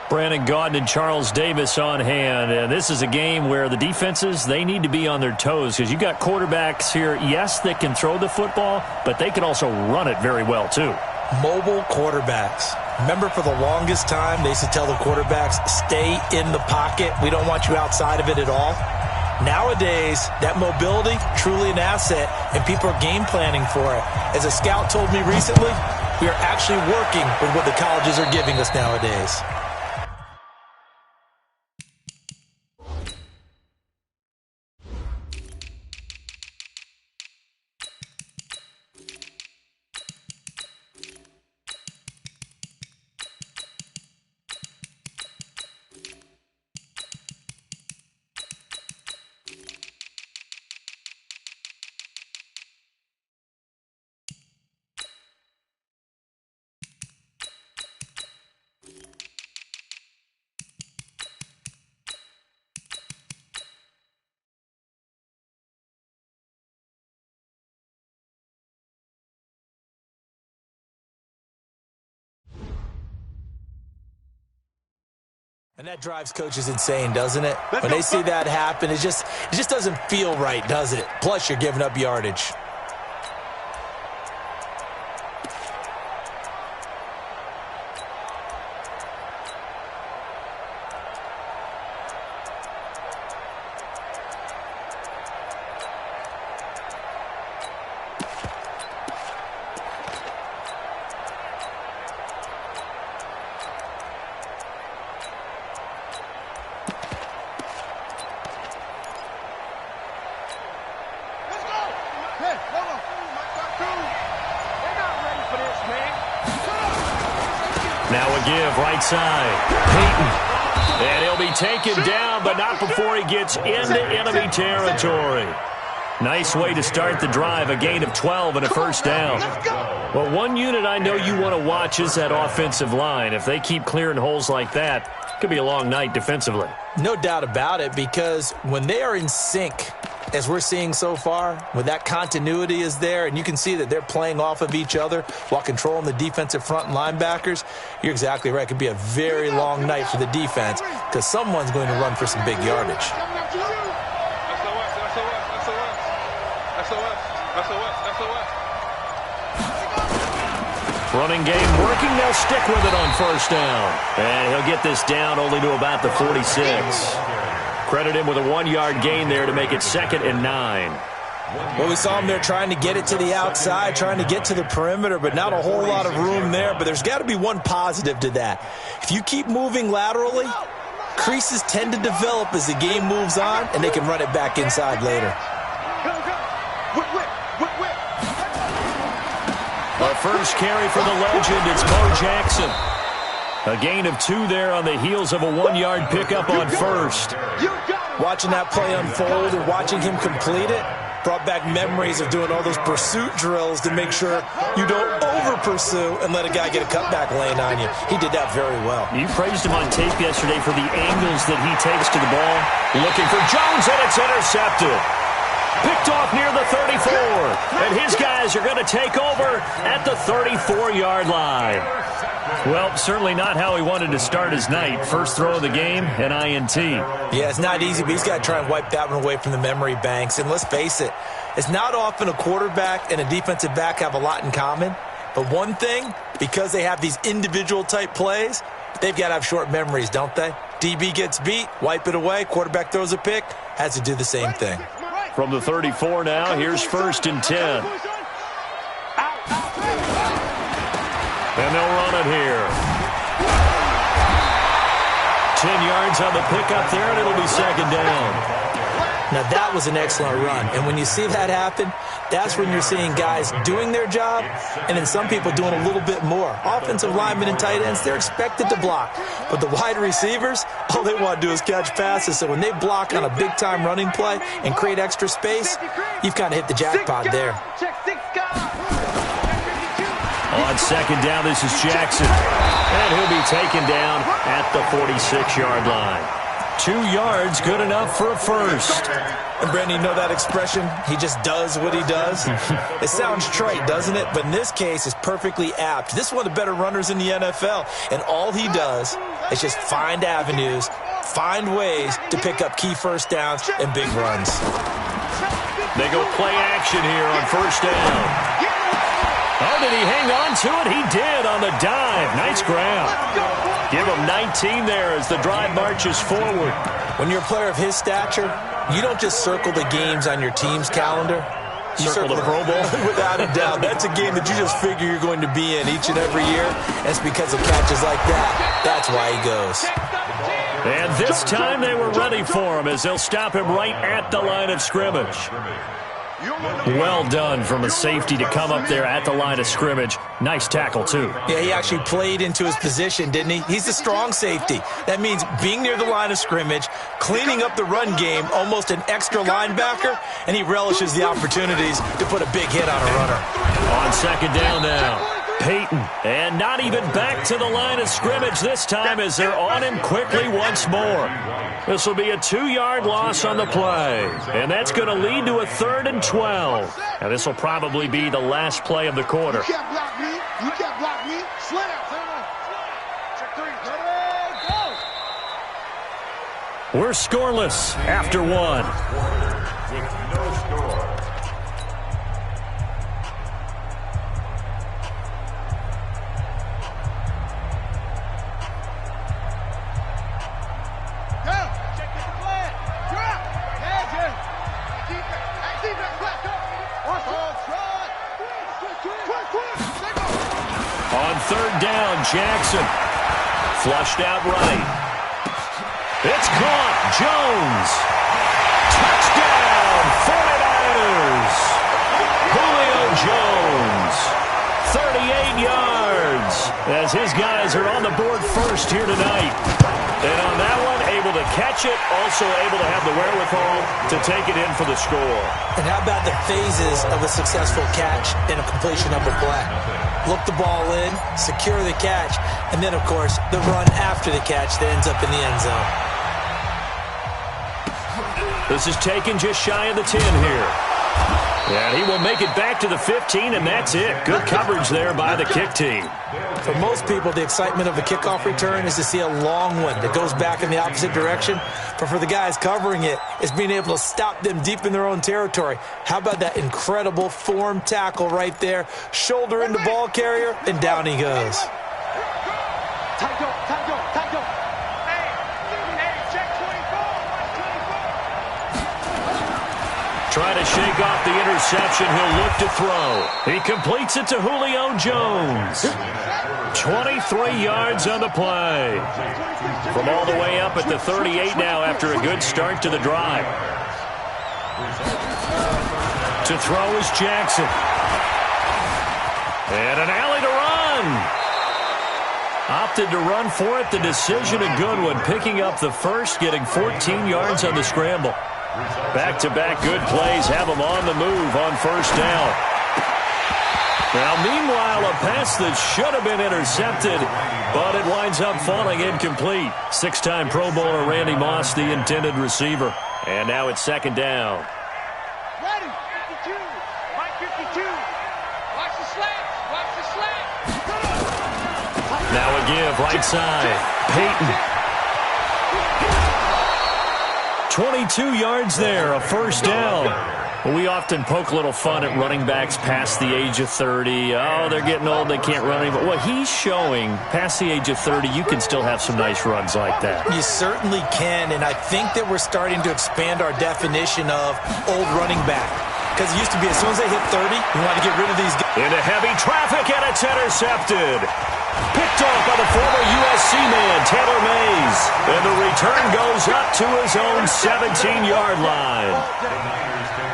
Brandon Gaudin and Charles Davis on hand. And this is a game where the defenses, they need to be on their toes because you've got quarterbacks here, yes, that can throw the football, but they can also run it very well too. Mobile quarterbacks. Remember, for the longest time, they used to tell the quarterbacks, stay in the pocket. We don't want you outside of it at all. Nowadays, that mobility, truly an asset, and people are game planning for it. As a scout told me recently, we are actually working with what the colleges are giving us nowadays. And that drives coaches insane, doesn't it? When they see that happen, it just doesn't feel right, does it? Plus, you're giving up yardage. Now a give, right side. Peyton. And he'll be taken down, but not before he gets into enemy territory. Nice way to start the drive, a gain of 12 and a first down. Well, one unit I know you want to watch is that offensive line. If they keep clearing holes like that, it could be a long night defensively. No doubt about it, because when they are in sync, as we're seeing so far, when that continuity is there and you can see that they're playing off of each other while controlling the defensive front and linebackers, you're exactly right. It could be a very long night for the defense because someone's going to run for some big yardage. Running game working. They'll stick with it on first down. And he'll get this down only to about the 46. Credit him with a 1-yard gain there to make it 2nd and 9. Well, we saw him there trying to get it to the outside, trying to get to the perimeter, but not a whole lot of room there. But there's got to be one positive to that. If you keep moving laterally, creases tend to develop as the game moves on, and they can run it back inside later. The first carry for the legend, it's Bo Jackson. A gain of 2 there on the heels of a 1-yard pickup on first. Watching that play unfold and watching him complete it brought back memories of doing all those pursuit drills to make sure you don't over-pursue and let a guy get a cutback lane on you. He did that very well. You praised him on tape yesterday for the angles that he takes to the ball. Looking for Jones, and it's intercepted. Picked off near the 34. And his guys are going to take over at the 34-yard line. Well, certainly not how he wanted to start his night. First throw of the game, an INT. Yeah, it's not easy, but he's got to try and wipe that one away from the memory banks. And let's face it, it's not often a quarterback and a defensive back have a lot in common. But one thing, because they have these individual type plays, they've got to have short memories, don't they? DB gets beat, wipe it away, quarterback throws a pick, has to do the same thing. From the 34 now, here's 1st and 10. And they'll run it here. 10 yards on the pickup there, and it'll be 2nd down. Now, that was an excellent run. And when you see that happen, that's when you're seeing guys doing their job and then some people doing a little bit more. Offensive linemen and tight ends, they're expected to block. But the wide receivers, all they want to do is catch passes. So when they block on a big-time running play and create extra space, you've kind of hit the jackpot there. On 2nd down, this is Jackson. And he'll be taken down at the 46-yard line. 2 yards, good enough for a first. And, Brandon, you know that expression? He just does what he does? It sounds trite, doesn't it? But in this case, it's perfectly apt. This is one of the better runners in the NFL. And all he does is just find avenues, find ways to pick up key first downs and big runs. They go play action here on first down. Oh, did he hang on to it? He did on the dive. Nice grab. Give him 19 there as the drive marches forward. When you're a player of his stature, you don't just circle the games on your team's calendar. You circle the Pro Bowl? Without a doubt. That's a game that you just figure you're going to be in each and every year. And it's because of catches like that. That's why he goes. And this time they were ready for him as they'll stop him right at the line of scrimmage. Well done from a safety to come up there at the line of scrimmage. Nice tackle, too. Yeah, he actually played into his position, didn't he? He's a strong safety. That means being near the line of scrimmage, cleaning up the run game, almost an extra linebacker, and he relishes the opportunities to put a big hit on a runner. On second down now. Peyton, and not even back to the line of scrimmage this time as they're on him quickly once more. This will be a 2-yard loss on the play, and that's going to lead to a 3rd and 12. And this will probably be the last play of the quarter. You can't block me. You can't block me. Slam. Check 3. Go. We're scoreless after 1. With no score. On 3rd down, Jackson. Flushed out right. It's caught. Jones. Touchdown, 49ers. Julio Jones. 38 yards as his guys are on the board first here tonight. And on that one, able to catch it, also able to have the wherewithal to take it in for the score. And how about the phases of a successful catch and a completion of a play? Look the ball in, secure the catch, and then, of course, the run after the catch that ends up in the end zone. This is taken just shy of the 10 here. And he will make it back to the 15, and that's it. Good coverage there by the kick team. For most people, the excitement of a kickoff return is to see a long one that goes back in the opposite direction. But for the guys covering it, it's being able to stop them deep in their own territory. How about that incredible form tackle right there? Shoulder into ball carrier, and down he goes. Trying to shake off the interception. He'll look to throw. He completes it to Julio Jones. 23 yards on the play. From all the way up at the 38 now after a good start to the drive. To throw is Jackson. And an alley to run. Opted to run for it. The decision a good one. Picking up the first, getting 14 yards on the scramble. Back-to-back good plays have him on the move on first down. Now, meanwhile, a pass that should have been intercepted, but it winds up falling incomplete. 6-time Pro Bowler Randy Moss, the intended receiver. And now it's second down. Ready. 52. Mike 52. Watch the slants. Watch the slants. Now a give right side. Peyton. 22 yards there, a first down. We often poke a little fun at running backs past the age of 30. Oh, they're getting old, they can't run anymore. Well, he's showing past the age of 30, you can still have some nice runs like that. You certainly can, and I think that we're starting to expand our definition of old running back. Because it used to be as soon as they hit 30, we want to get rid of these guys. Into heavy traffic, and it's intercepted. Picked off by the former USC man, Taylor Mays. And the return goes up to his own 17-yard line.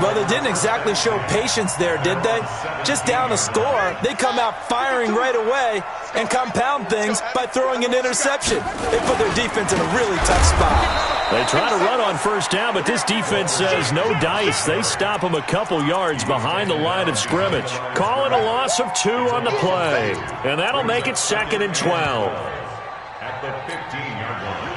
Well, they didn't exactly show patience there, did they? Just down a score, they come out firing right away and compound things by throwing an interception. They put their defense in a really tough spot. They try to run on first down, but this defense says no dice. They stop them a couple yards behind the line of scrimmage. Call it a loss of 2 on the play, and that'll make it 2nd and 12. At the 15-yard line.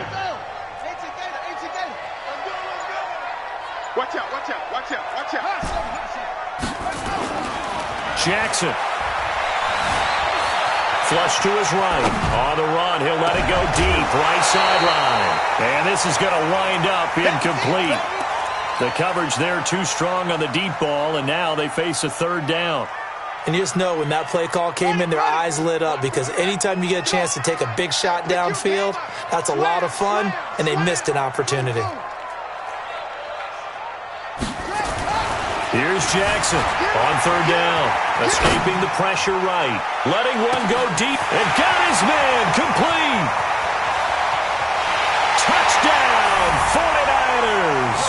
Jackson. Flush to his right. On the run, he'll let it go deep. Right sideline. And this is going to wind up incomplete. The coverage there too strong on the deep ball, and now they face a third down. And you just know when that play call came in, their eyes lit up, because anytime you get a chance to take a big shot downfield, that's a lot of fun, and they missed an opportunity. Here's Jackson on third down, escaping the pressure right, letting one go deep, and got his man complete. Touchdown, 49ers.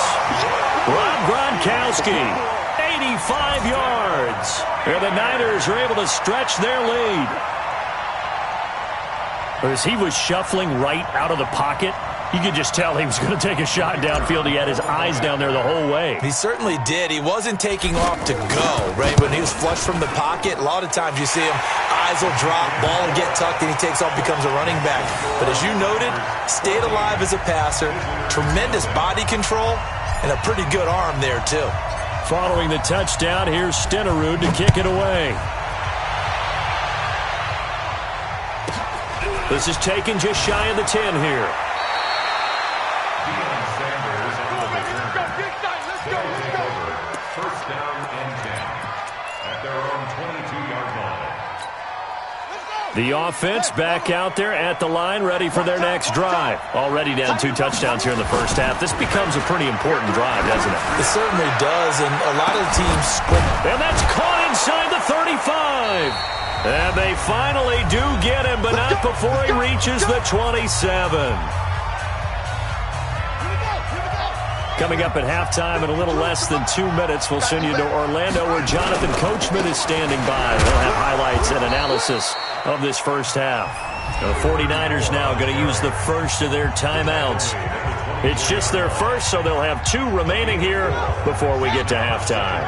Rob Gronkowski, 85 yards. And the Niners are able to stretch their lead. As he was shuffling right out of the pocket, you could just tell he was going to take a shot downfield. He had his eyes down there the whole way. He certainly did. He wasn't taking off to go, right? When he was flushed from the pocket, a lot of times you see him, eyes will drop, ball will get tucked, and he takes off, becomes a running back. But as you noted, stayed alive as a passer, tremendous body control, and a pretty good arm there, too. Following the touchdown, here's Stenerud to kick it away. This is taken just shy of the 10 here. First down and 10 at their own 22-yard line. The offense back out there at the line, ready for their next drive. Already down 2 touchdowns here in the first half. This becomes a pretty important drive, doesn't it? It certainly does, and a lot of teams split. And that's caught inside the 35. And they finally do get him, but not before he reaches the 27. Coming up at halftime in a little less than 2 minutes, we'll send you to Orlando, where Jonathan Coachman is standing by. They'll have highlights and analysis of this first half. The 49ers now going to use the first of their timeouts. It's just their first, so they'll have 2 remaining here before we get to halftime.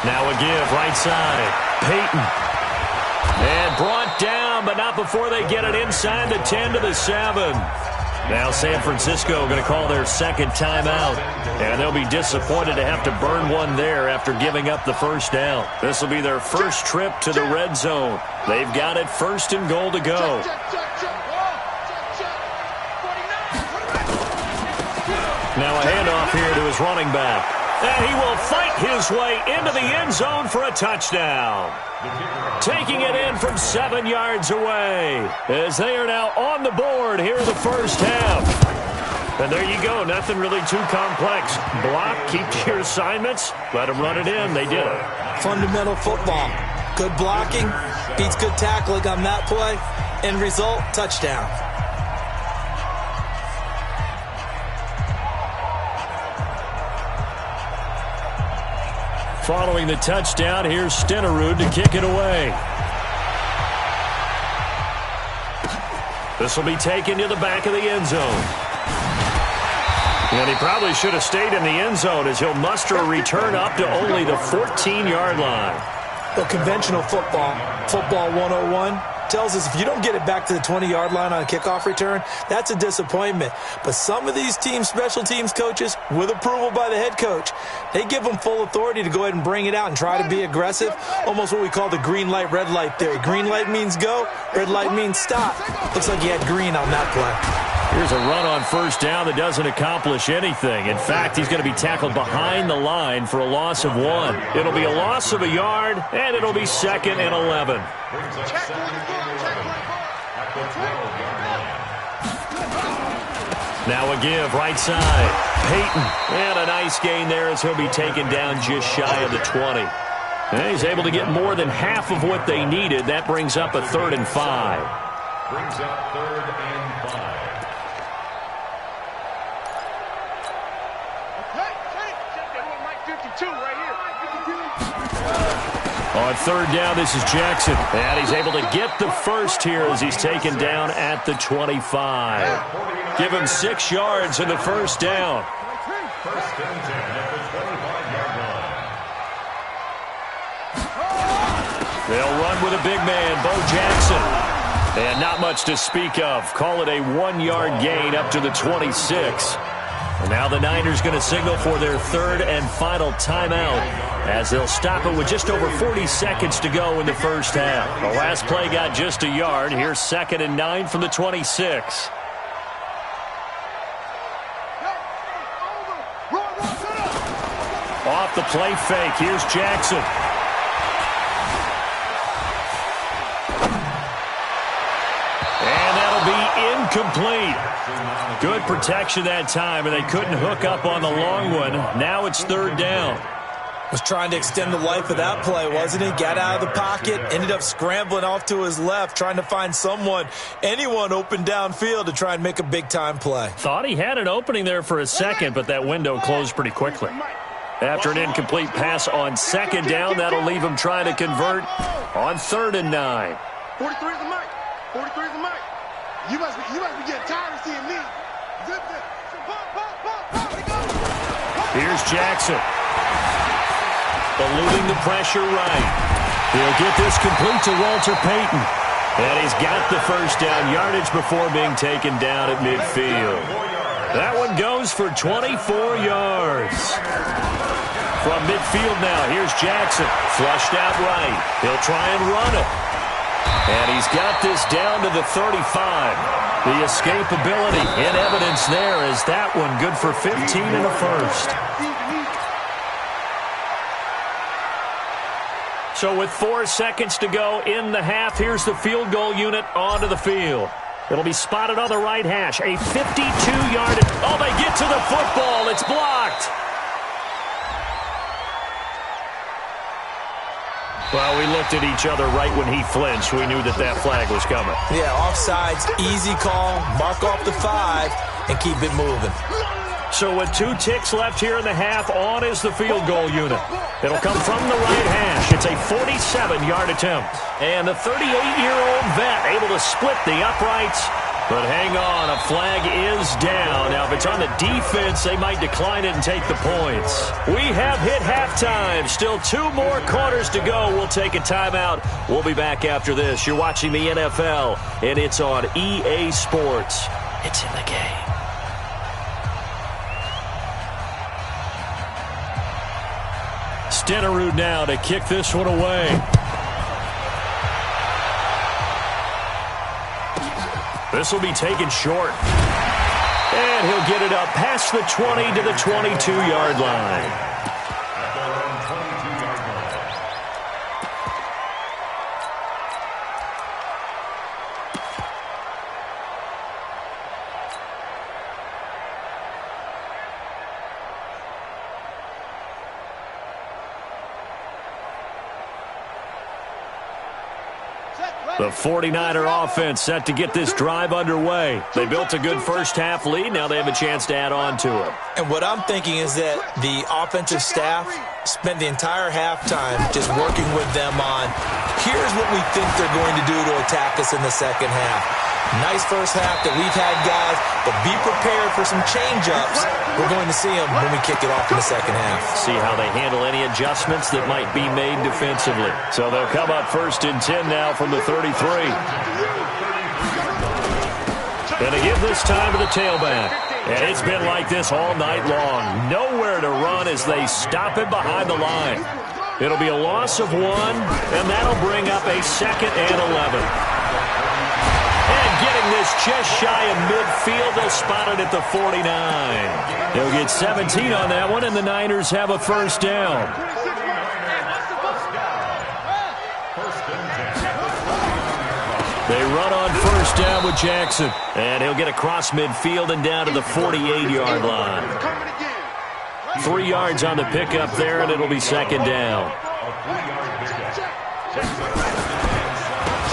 Now a give, right side. Peyton. And brought down, but not before they get it inside the 10 to the 7. Now San Francisco going to call their second timeout. And they'll be disappointed to have to burn one there after giving up the first down. This will be their first trip to the red zone. They've got it first and goal to go. Now a handoff here to his running back. And he will fight his way into the end zone for a touchdown. Taking it in from 7 yards away, as they are now on the board here in the first half. And there you go, nothing really too complex. Block, keep to your assignments, let them run it in. They did it. Fundamental football. Good blocking, beats good tackling on that play. End result, touchdown. Following the touchdown, here's Stenerud to kick it away. This will be taken to the back of the end zone. And he probably should have stayed in the end zone, as he'll muster a return up to only the 14-yard line. Well, conventional football 101, tells us if you don't get it back to the 20-yard line on a kickoff return, that's a disappointment. But some of these teams, special teams coaches, with approval by the head coach, they give them full authority to go ahead and bring it out and try to be aggressive, almost what we call the green light, red light theory. Green light means go, red light means stop. Looks like he had green on that play. Here's a run on first down that doesn't accomplish anything. In fact, he's going to be tackled behind the line for a loss of 1. It'll be a loss of a yard, and it'll be 2nd and 11. Now a give, right side. Peyton. And a nice gain there, as he'll be taken down just shy of the 20. And he's able to get more than half of what they needed. That brings up a 3rd and 5. Brings up 3rd and 5. On 3rd down, this is Jackson. And he's able to get the first here as he's taken down at the 25. Give him 6 yards in the first down. First and 10 at the 25-yard line. They'll run with a big man, Bo Jackson. And not much to speak of. Call it a 1-yard gain up to the 26. And now the Niners going to signal for their third and final timeout as they'll stop it with just over 40 seconds to go in the first half. The last play got just a yard. Here's 2nd and 9 from the 26. Off the play fake. Here's Jackson. And that'll be incomplete. Good protection that time, and they couldn't hook up on the long one. Now it's 3rd down. Was trying to extend the life of that play, wasn't he? Got out of the pocket, ended up scrambling off to his left, trying to find anyone open downfield to try and make a big-time play. Thought he had an opening there for a second, but that window closed pretty quickly. After an incomplete pass on 2nd down, that'll leave him trying to convert on 3rd and 9. 43 is the mic. 43 is the mic. You must be getting tired of seeing me. Here's Jackson. Eluding the pressure right. He'll get this complete to Walter Payton. And he's got the first down yardage before being taken down at midfield. That one goes for 24 yards. From midfield now, here's Jackson. Flushed out right. He'll try and run it. And he's got this down to the 35. The escapability in evidence there is that one good for 15 in the first. So with 4 seconds to go in the half, here's the field goal unit onto the field. It'll be spotted on the right hash. A 52-yard. Oh, they get to the football. It's blocked. Well, we looked at each other right when he flinched. We knew that flag was coming. Yeah, offsides, easy call, mark off the 5, and keep it moving. So with 2 ticks left here in the half, on is the field goal unit. It'll come from the right hash. It's a 47-yard attempt. And the 38-year-old vet able to split the uprights. But hang on, a flag is down. Now, if it's on the defense, they might decline it and take the points. We have hit halftime. Still 2 more quarters to go. We'll take a timeout. We'll be back after this. You're watching the NFL, and it's on EA Sports. It's in the game. Stenerud now to kick this one away. This will be taken short. And he'll get it up past the 20 to the 22-yard line. The 49er offense set to get this drive underway. They built a good first-half lead. Now they have a chance to add on to it. And what I'm thinking is that the offensive staff spent the entire halftime just working with them on, here's what we think they're going to do to attack us in the second half. Nice first half that we've had, guys, but be prepared for some change-ups. We're going to see them when we kick it off in the second half. See how they handle any adjustments that might be made defensively. So they'll come up 1st and 10 now from the 33. Gonna give this time to the tailback. And it's been like this all night long. Nowhere to run as they stop him behind the line. It'll be a loss of 1, and that'll bring up a 2nd and 11. Getting this just shy of midfield. They'll spot it at the 49. They'll get 17 on that one, and the Niners have a first down. They run on first down with Jackson. And he'll get across midfield and down to the 48-yard line. 3 yards on the pickup there, and it'll be 2nd down.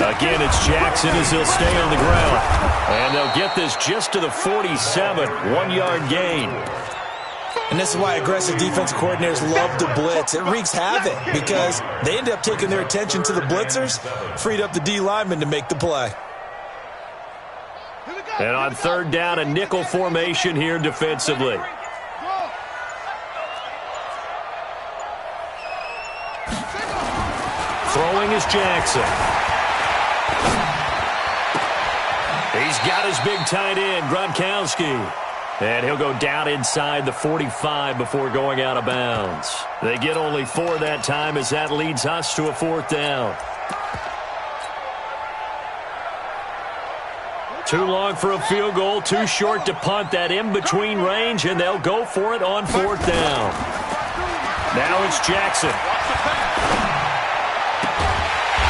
Again, it's Jackson as he'll stay on the ground. And they'll get this just to the 47, 1-yard gain. And this is why aggressive defensive coordinators love to blitz. It wreaks havoc because they end up taking their attention to the blitzers, freed up the D lineman to make the play. And on 3rd down, a nickel formation here defensively. Throwing is Jackson. He's got his big tight end, Gronkowski. And he'll go down inside the 45 before going out of bounds. They get only 4 that time as that leads us to a 4th down. Too long for a field goal, too short to punt. That in-between range, and they'll go for it on 4th down. Now it's Jackson.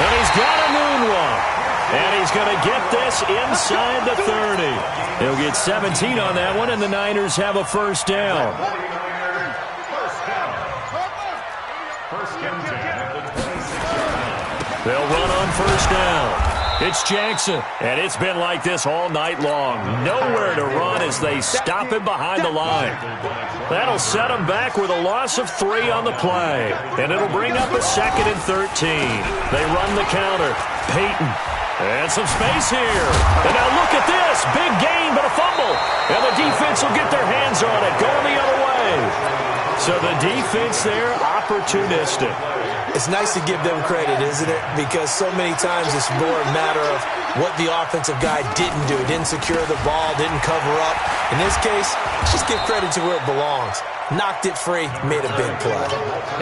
And he's got a moonwalk. And he's going to get this inside the 30. He'll get 17 on that one, and the Niners have a 1st down. They'll run on 1st down. It's Jackson, and it's been like this all night long. Nowhere to run as they stop him behind the line. That'll set him back with a loss of 3 on the play, and it'll bring up a 2nd and 13. They run the counter. Peyton, and some space here. And now look at this. Big gain, but a fumble. And the defense will get their hands on it, going the other way. So the defense there, opportunistic. It's nice to give them credit, isn't it? Because so many times it's more a matter of what the offensive guy didn't do. Didn't secure the ball, didn't cover up. In this case, just give credit to where it belongs. Knocked it free, made a big play.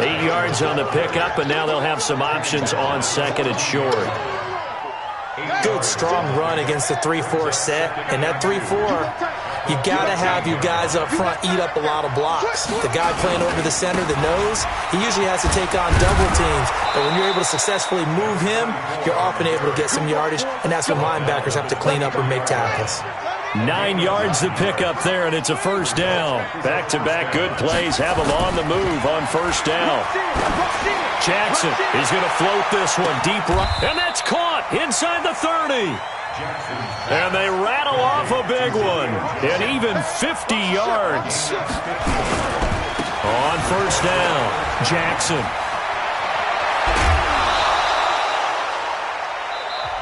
8 yards on the pickup, and now they'll have some options on 2nd and short. Good, strong run against the 3-4 set. And that 3-4, you got to have your guys up front eat up a lot of blocks. The guy playing over the center, the nose, he usually has to take on double teams. But when you're able to successfully move him, you're often able to get some yardage, and that's when linebackers have to clean up and make tackles. 9 yards to pick up there, and it's a 1st down. Back-to-back good plays have them on the move on 1st down. Jackson is going to float this one deep right, and that's caught inside the 30. And they rattle off a big one, and even 50 yards. On 1st down, Jackson.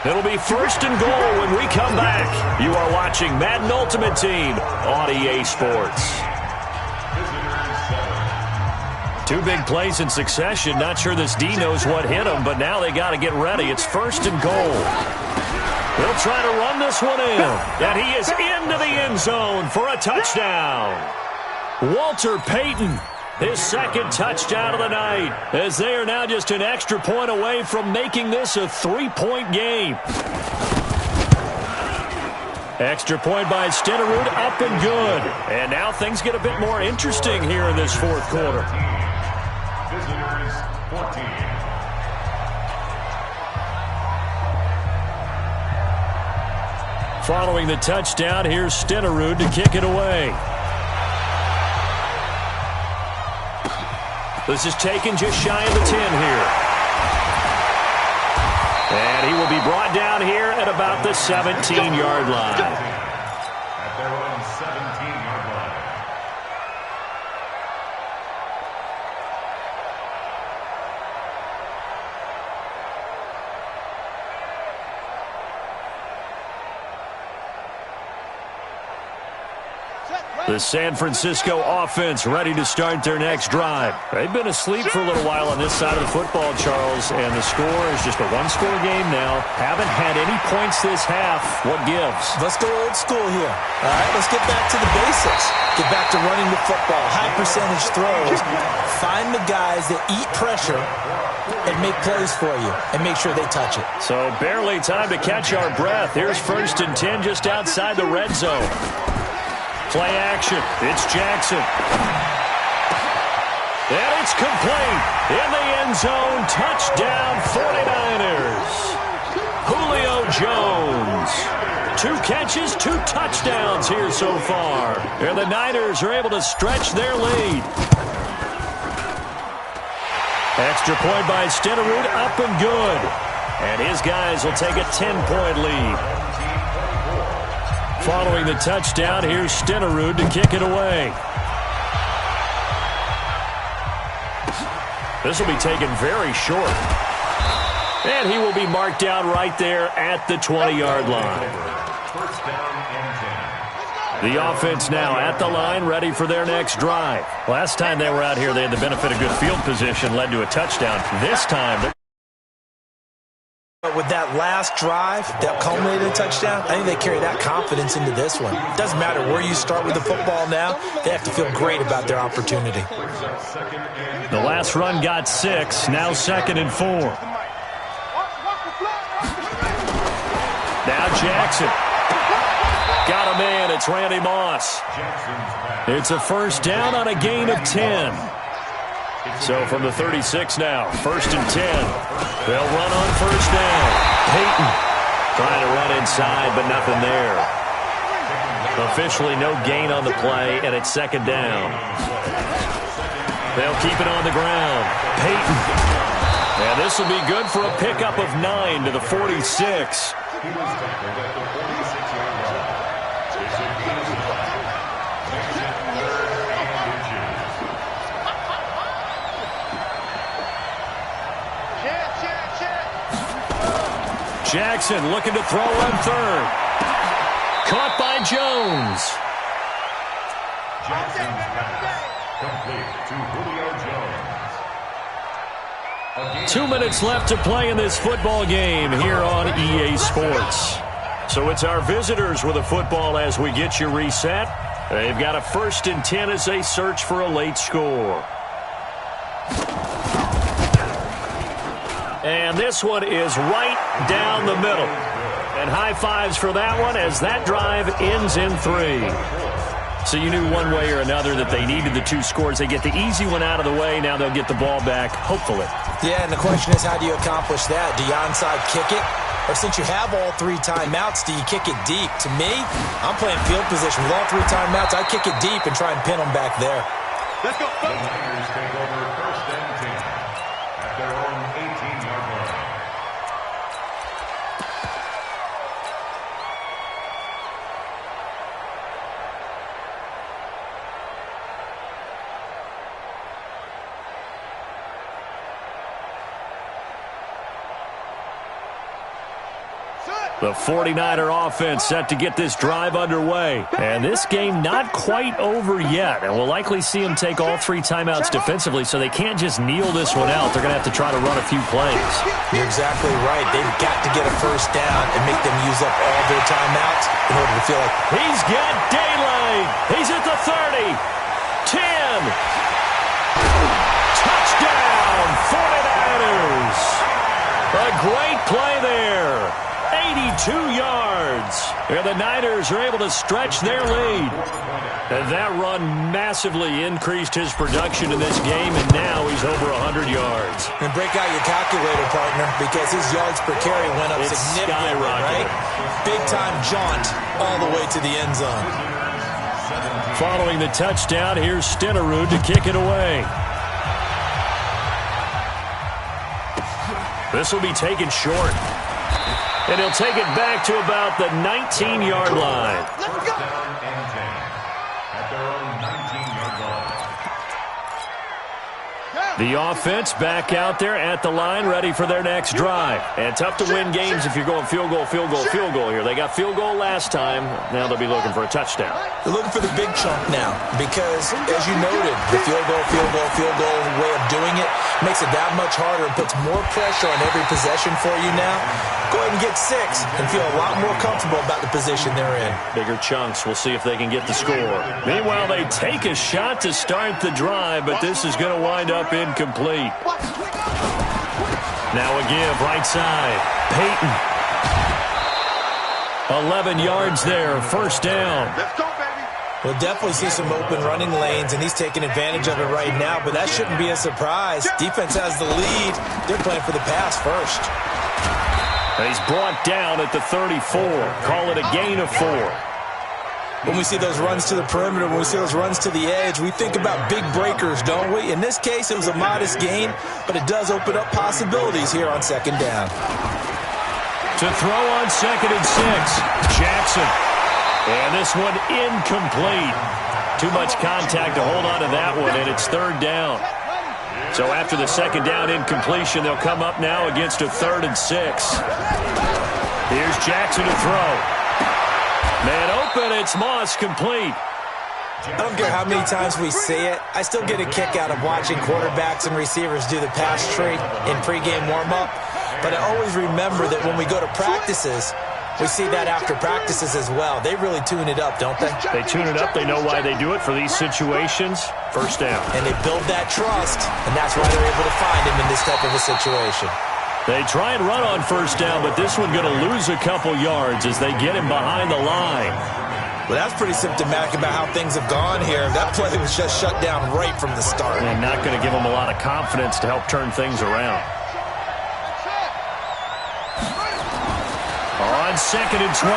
It'll be 1st and goal when we come back. You are watching Madden Ultimate Team on EA Sports. 2 big plays in succession. Not sure this D knows what hit him, but now they got to get ready. It's 1st and goal. They'll try to run this one in, and he is into the end zone for a touchdown. Walter Payton, his 2nd touchdown of the night, as they are now just an extra point away from making this a 3-point game. Extra point by Stenerud, up and good. And now things get a bit more interesting here in this 4th quarter. Visitors 14. Following the touchdown, here's Stenerud to kick it away. This is taken just shy of the 10 here. And he will be brought down here at about the 17-yard line. At their own 17-yard line. The San Francisco offense ready to start their next drive. They've been asleep for a little while on this side of the football, Charles, and the score is just a 1-score game now. Haven't had any points this half. What gives? Let's go old school here. All right, let's get back to the basics. Get back to running the football, high percentage throws. Find the guys that eat pressure and make plays for you and make sure they touch it. So barely time to catch our breath. Here's 1st and 10 just outside the red zone. Play action. It's Jackson. And it's complete. In the end zone. Touchdown 49ers. Julio Jones. 2 catches, 2 touchdowns here so far. And the Niners are able to stretch their lead. Extra point by Stenerud, up and good. And his guys will take a 10-point lead. Following the touchdown, here's Stenerud to kick it away. This will be taken very short. And he will be marked down right there at the 20-yard line. First down and 10. The offense now at the line, ready for their next drive. Last time they were out here, they had the benefit of good field position, led to a touchdown. This time, But with that last drive that culminated in a touchdown, I think they carry that confidence into this one. It doesn't matter where you start with the football now. They have to feel great about their opportunity. The last run got 6, now 2nd and 4. Now Jackson. Got a man. It's Randy Moss. It's a first down on a gain of 10. So from the 36 now, 1st and 10. They'll run on first down. Peyton trying to run inside, but nothing there. Officially no gain on the play, and it's 2nd down. They'll keep it on the ground. Peyton. And this will be good for a pickup of 9 to the 46. He was tackled at the 46-yard line. It's a gain of 5. Makes it 3rd and inches. Jackson looking to throw on 3rd. Caught by Jones. Jackson's pass complete to Julio Jones. 2 minutes left to play in this football game here on EA Sports. So it's our visitors with a football as we get you reset. They've got a 1st and 10 as they search for a late score. And this one is right down the middle. And high fives for that one as that drive ends in 3. So you knew one way or another that they needed the 2 scores. They get the easy one out of the way. Now they'll get the ball back, hopefully. Yeah, and the question is, how do you accomplish that? Do you onside kick it? Or since you have all 3 timeouts, do you kick it deep? To me, I'm playing field position. With all 3 timeouts, I kick it deep and try and pin them back there. Let's go. The Niners take over 1st and 10 at their own 18-yard line. The 49er offense set to get this drive underway. And this game not quite over yet. And we'll likely see them take all 3 timeouts defensively, so they can't just kneel this one out. They're going to have to try to run a few plays. You're exactly right. They've got to get a first down and make them use up all their timeouts in order to feel like... He's got daylight. He's at the 30. 10. Touchdown, 49ers. A great play there. 82 yards. And the Niners are able to stretch their lead. And that run massively increased his production in this game, and now he's over 100 yards. And break out your calculator, partner, because his yards per carry went up significantly, right? Big-time jaunt all the way to the end zone. Following the touchdown, here's Stenerud to kick it away. This will be taken short. And he'll take it back to about the 19-yard line. First down and 10 at their own 19-yard line. The offense back out there at the line, ready for their next drive. And tough to win games if you're going field goal, field goal, field goal here. They got field goal last time. Now they'll be looking for a touchdown. They're looking for the big chunk now because, as you noted, the field goal way of doing it makes it that much harder and puts more pressure on every possession for you now. Go ahead and get 6 and feel a lot more comfortable about the position they're in. Bigger chunks. We'll see if they can get the score. Meanwhile, they take a shot to start the drive, but this is going to wind up incomplete. Now a give, right side. Peyton. 11 yards there, first down. Let's go, baby. We'll definitely see some open running lanes, and he's taking advantage of it right now, but that shouldn't be a surprise. Defense has the lead. They're playing for the pass first. He's brought down at the 34. Call it a gain of 4. When we see those runs to the perimeter, when we see those runs to the edge, we think about big breakers, don't we? In this case, it was a modest gain, but it does open up possibilities here on 2nd down. To throw on 2nd and 6, Jackson. And this one incomplete. Too much contact to hold on to that one, and it's 3rd down. So after the 2nd down incompletion, they'll come up now against a 3rd and 6. Here's Jackson to throw. Man open, it's Moss, complete. I don't care how many times we see it. I still get a kick out of watching quarterbacks and receivers do the pass tree in pregame warm-up. But I always remember that when we go to practices, we see that after practices as well. They really tune it up, don't they? They tune it up. They know why they do it for these situations. First down. And they build that trust, and that's why they're able to find him in this type of a situation. They try and run on first down, but this one going to lose a couple yards as they get him behind the line. Well, that's pretty symptomatic about how things have gone here. That play was just shut down right from the start. And not going to give them a lot of confidence to help turn things around. On 2nd and 12,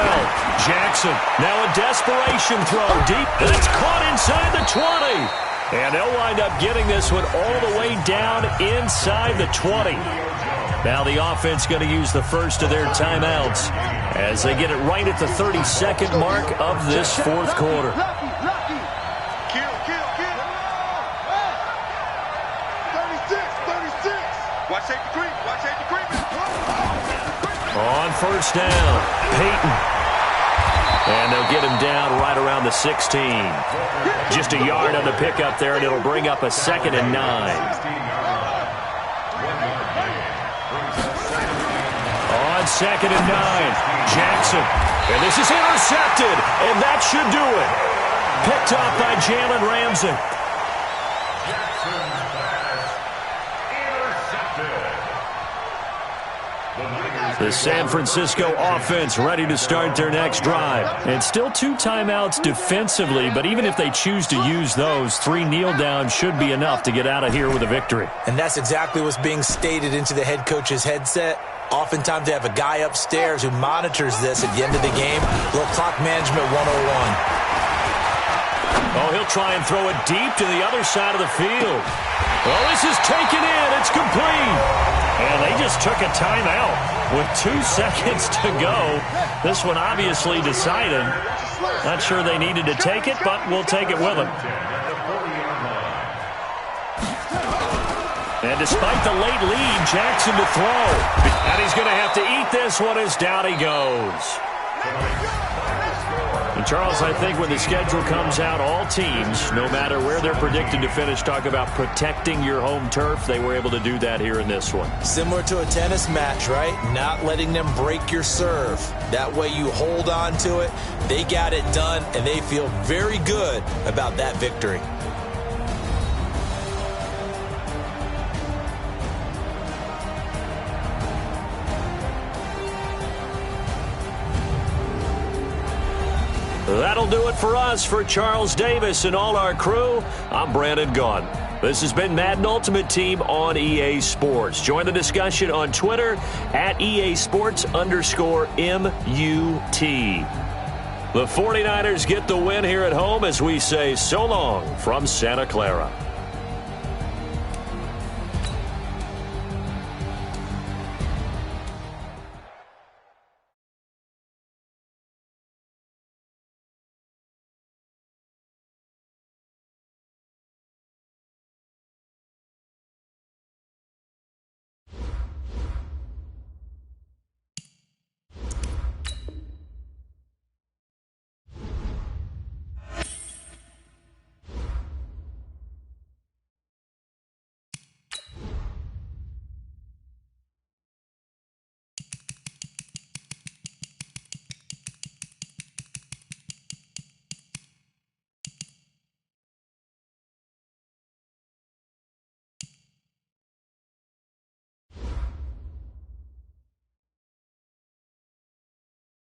Jackson. Now a desperation throw deep, and it's caught inside the 20. And they'll wind up getting this one all the way down inside the 20. Now the offense going to use the first of their timeouts as they get it right at the 32nd mark of this fourth quarter. Kill. 36. Watch safety creep. On first down, Peyton. And they'll get him down right around the 16. Just a yard on the pickup there, and it'll bring up a 2nd and 9. On 2nd and 9, Jackson. And this is intercepted, and that should do it. Picked off by Jalen Ramsey. The San Francisco offense ready to start their next drive. And still 2 timeouts defensively, but even if they choose to use those, 3 kneel downs should be enough to get out of here with a victory. And that's exactly what's being stated into the head coach's headset. Oftentimes they have a guy upstairs who monitors this at the end of the game. Little clock management 101. Oh, he'll try and throw it deep to the other side of the field. Oh, this is taken in. It's complete. And they just took a timeout with 2 seconds to go. This one obviously decided. Not sure they needed to take it, but we'll take it with them. And despite the late lead, Jackson to throw. And he's going to have to eat this one as down he goes. And Charles, I think when the schedule comes out, all teams, no matter where they're predicted to finish, talk about protecting your home turf. They were able to do that here in this one. Similar to a tennis match, right? Not letting them break your serve. That way you hold on to it. They got it done, and they feel very good about that victory. That'll do it for us. For Charles Davis and all our crew, I'm Brandon Gaughan. This has been Madden Ultimate Team on EA Sports. Join the discussion on Twitter at EASports_MUT. The 49ers get the win here at home as we say so long from Santa Clara.